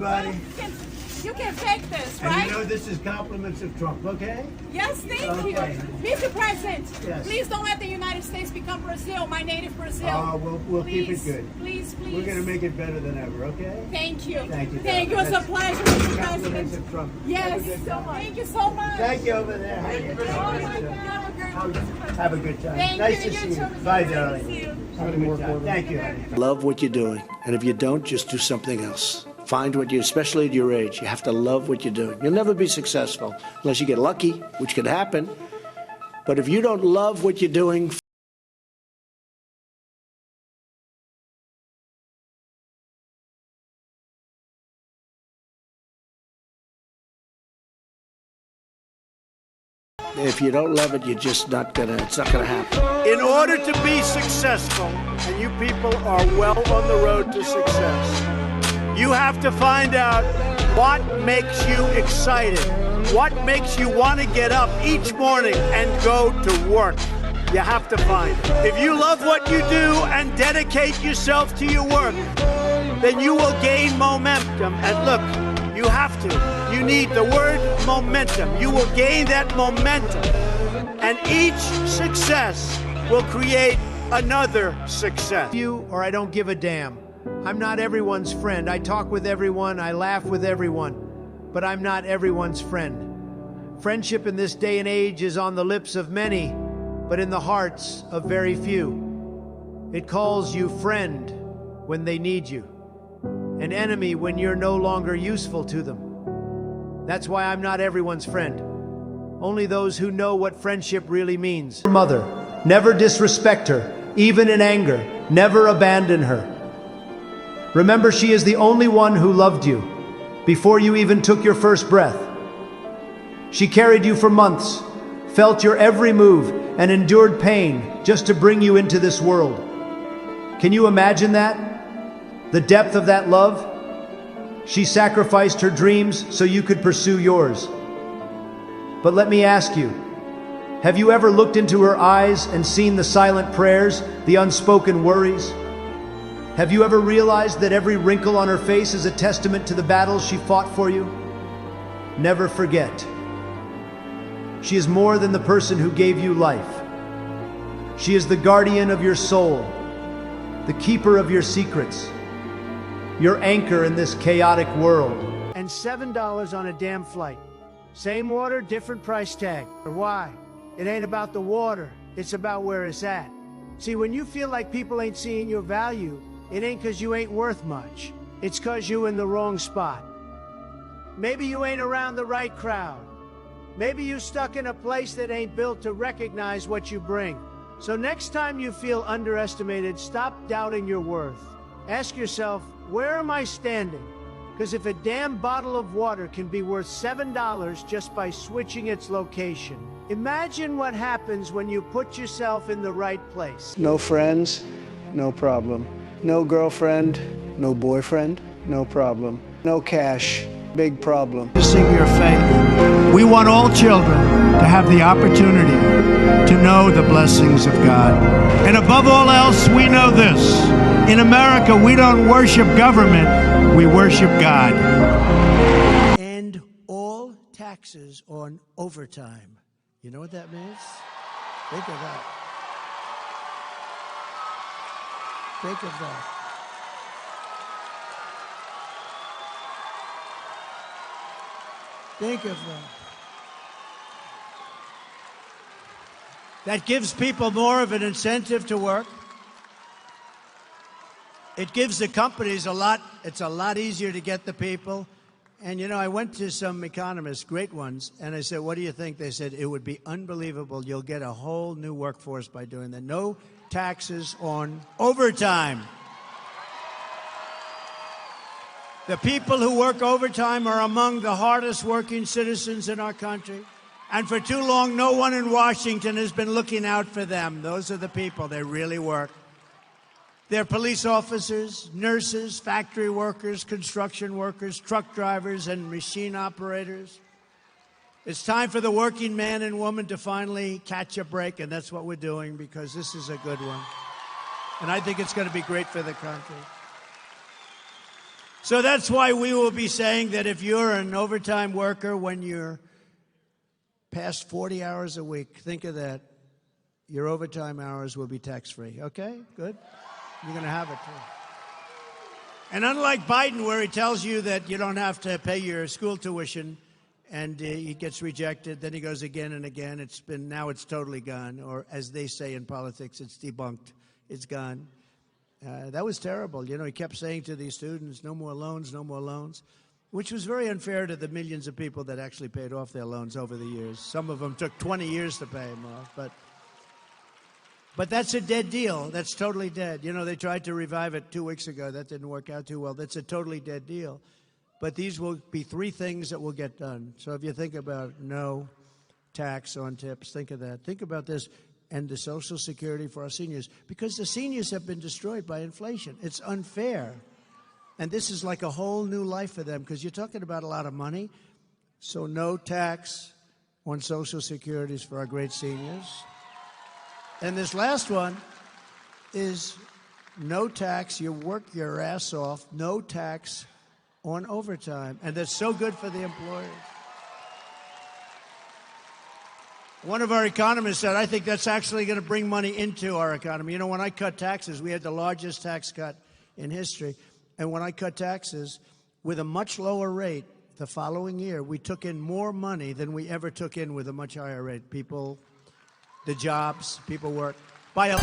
Buddy. You can fake this, And right? you know this is compliments of Trump, okay? Yes, thank Okay. you. Mr. President, Yes. please don't let the United States become Brazil, my native Brazil. We'll keep it good. Please, please. We're going to make it better than ever, okay? Thank you. Thank you. Thank you. It's a That's pleasure, Mr. compliments President. of Trump. Yes. Have a good time. Thank you so much. Thank you over there. Have a good time. Thank Nice you. to You see you. too. Bye, Nice to darling. see you. Have a good time. Thank you, honey. Love what you're doing. And if you don't, just do something else. Find what you, especially at your age, you have to love what you're doing. You'll never be successful unless you get lucky, which could happen. But if you don't love what you're doing, if you don't love it, you're just not gonna, it's not gonna happen. In order to be successful, and you people are well on the road to success, you have to find out what makes you excited, what makes you want to get up each morning and go to work. You have to find it. If you love what you do and dedicate yourself to your work, then you will gain momentum. And look, you have to. You need the word momentum. You will gain that momentum. And each success will create another success. You or I don't give a damn. I'm not everyone's friend. I talk with everyone. I laugh with everyone. But I'm not everyone's friend. Friendship in this day and age is on the lips of many, but in the hearts of very few. It calls you friend when they need you, an enemy when you're no longer useful to them. That's why I'm not everyone's friend. Only those who know what friendship really means. Mother, never disrespect her, even in anger. Never abandon her. Remember, she is the only one who loved you before you even took your first breath. She carried you for months, felt your every move, and endured pain just to bring you into this world. Can you imagine that? The depth of that love? She sacrificed her dreams so you could pursue yours. But let me ask you, have you ever looked into her eyes and seen the silent prayers, the unspoken worries? Have you ever realized that every wrinkle on her face is a testament to the battles she fought for you? Never forget. She is more than the person who gave you life. She is the guardian of your soul, the keeper of your secrets, your anchor in this chaotic world. And $7 on a damn flight. Same water, different price tag. Or why? It ain't about the water, it's about where it's at. See, when you feel like people ain't seeing your value, it ain't 'cause you ain't worth much. It's 'cause you in the wrong spot. Maybe you ain't around the right crowd. Maybe you stuck in a place that ain't built to recognize what you bring. So next time you feel underestimated, stop doubting your worth. Ask yourself, where am I standing? Because if a damn bottle of water can be worth $7 just by switching its location, imagine what happens when you put yourself in the right place. No friends, no problem. No girlfriend, no boyfriend, no problem. No cash, big problem. Sing your faith. We want all children to have the opportunity to know the blessings of God. And above all else, we know this. In America, we don't worship government, we worship God. And all taxes on overtime. You know what that means? Think of that. Think of that. Think of that. That gives people more of an incentive to work. It gives the companies it's a lot easier to get the people. And you know, I went to some economists, great ones, and I said, what do you think? They said, it would be unbelievable. You'll get a whole new workforce by doing that. No taxes on overtime. The people who work overtime are among the hardest working citizens in our country. And for too long, no one in Washington has been looking out for them. Those are the people. They really work. They're police officers, nurses, factory workers, construction workers, truck drivers, and machine operators. It's time for the working man and woman to finally catch a break, and that's what we're doing, because this is a good one. And I think it's going to be great for the country. So that's why we will be saying that if you're an overtime worker, when you're past 40 hours a week, think of that. Your overtime hours will be tax-free. Okay? Good? You're going to have it, too. And unlike Biden, where he tells you that you don't have to pay your school tuition and he gets rejected, then he goes again and again. Now it's totally gone. Or as they say in politics, it's debunked. It's gone. That was terrible. You know, he kept saying to these students, no more loans, which was very unfair to the millions of people that actually paid off their loans over the years. Some of them took 20 years to pay them off. But that's a dead deal. That's totally dead. You know, they tried to revive it 2 weeks ago. That didn't work out too well. That's a totally dead deal. But these will be 3 things that will get done. So if you think about no tax on tips, think of that. Think about this. And the Social Security for our seniors, because the seniors have been destroyed by inflation. It's unfair. And this is like a whole new life for them, because you're talking about a lot of money. So no tax on Social Securities for our great seniors. And this last one is no tax. You work your ass off, no tax on overtime. And that's so good for the employers. One of our economists said, I think that's actually going to bring money into our economy. You know, when I cut taxes, we had the largest tax cut in history. And when I cut taxes with a much lower rate the following year, we took in more money than we ever took in with a much higher rate. People, the jobs, people work. By a